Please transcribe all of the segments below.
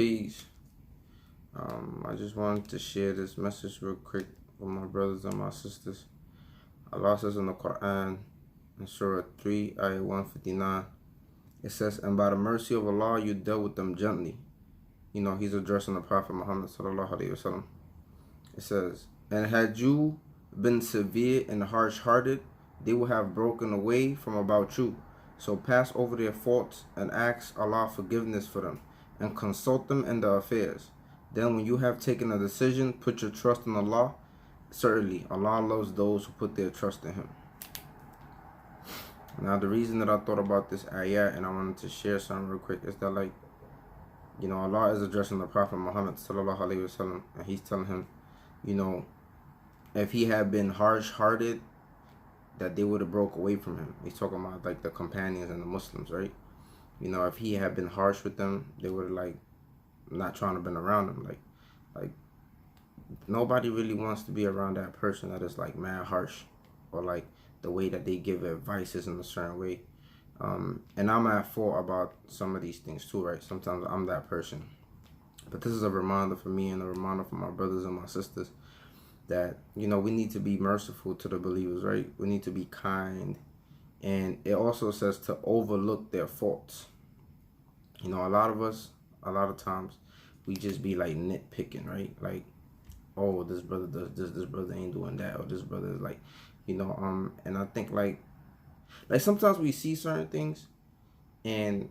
Peace. I just wanted to share this message real quick with my brothers and my sisters. Allah says in the Quran, in Surah 3, Ayah 159, it says, "And by the mercy of Allah, you dealt with them gently." You know, he's addressing the Prophet Muhammad sallallahu alaihi wasallam. It says, "And had you been severe and harsh-hearted, they would have broken away from about you. So pass over their faults and ask Allah forgiveness for them, and consult them in their affairs. Then when you have taken a decision, put your trust in Allah. Certainly, Allah loves those who put their trust in Him." Now, the reason that I thought about this ayah and I wanted to share something real quick is that, like, you know, Allah is addressing the Prophet Muhammad sallallahu alaihi wasallam, and He's telling him, you know, if he had been harsh-hearted, that they would have broke away from him. He's talking about like the companions and the Muslims, right? You know, if he had been harsh with them, they would have like not trying to been around him. Like nobody really wants to be around that person that is like mad harsh, or like the way that they give advice is in a certain way. And I'm at fault about some of these things too, right? Sometimes I'm that person. But this is a reminder for me and a reminder for my brothers and my sisters that, you know, we need to be merciful to the believers, right? We need to be kind. And it also says to overlook their faults. You know, a lot of us, a lot of times, we just be like nitpicking, right? Like, oh, this brother does this brother ain't doing that, or this brother is like, you know, and I think like sometimes we see certain things and,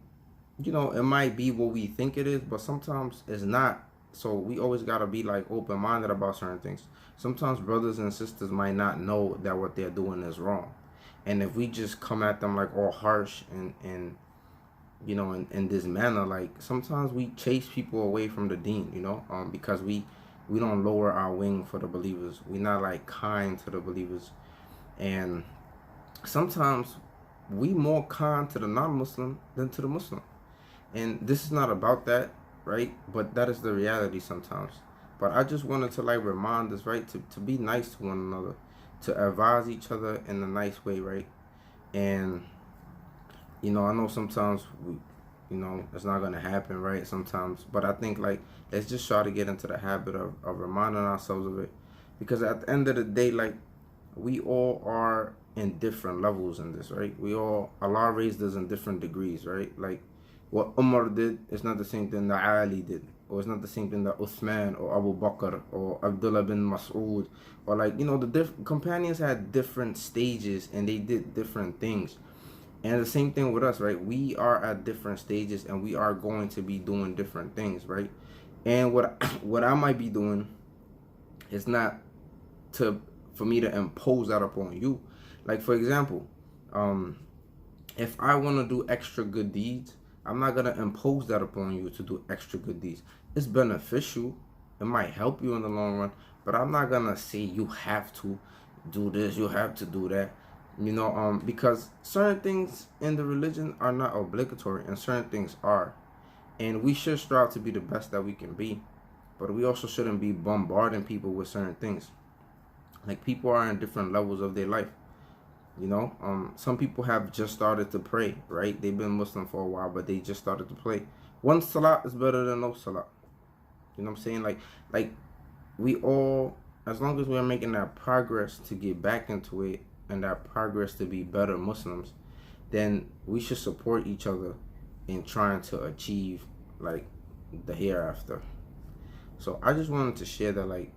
you know, it might be what we think it is, but sometimes it's not. So we always got to be like open-minded about certain things. Sometimes brothers and sisters might not know that what they're doing is wrong. And if we just come at them like all harsh and you know, in this manner, like sometimes we chase people away from the deen, you know, because we don't lower our wing for the believers. We're not like kind to the believers. And sometimes we more kind to the non-Muslim than to the Muslim. And this is not about that, right? But that is the reality sometimes. But I just wanted to like remind us, right, to be nice to one another, to advise each other in a nice way, right? And, you know, I know sometimes, you know, it's not going to happen, right, sometimes. But I think, like, let's just try to get into the habit of reminding ourselves of it. Because at the end of the day, like, we all are in different levels in this, right? Allah raised us in different degrees, right? Like, what Umar did is not the same thing that Ali did, or it's not the same thing that Uthman or Abu Bakr or Abdullah bin Mas'ud, or like, you know, the companions had different stages and they did different things. And the same thing with us, right? We are at different stages and we are going to be doing different things, right? And what I might be doing is not for me to impose that upon you. Like, for example, if I want to do extra good deeds, I'm not going to impose that upon you to do extra good deeds. It's beneficial. It might help you in the long run. But I'm not going to say you have to do this, you have to do that. You know, because certain things in the religion are not obligatory and certain things are. And we should strive to be the best that we can be. But we also shouldn't be bombarding people with certain things. Like, people are in different levels of their life. You know, some people have just started to pray, right? They've been Muslim for a while, but they just started to pray. One salat is better than no salat. You know what I'm saying? Like we all, as long as we're making that progress to get back into it and that progress to be better Muslims, then we should support each other in trying to achieve like the hereafter. So I just wanted to share that, like,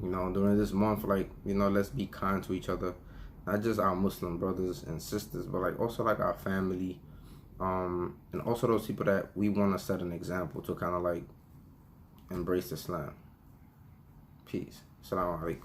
you know, during this month, like, you know, let's be kind to each other. Not just our Muslim brothers and sisters, but like also like our family, and also those people that we want to set an example to kind of like embrace Islam. Peace. Assalamu alaikum.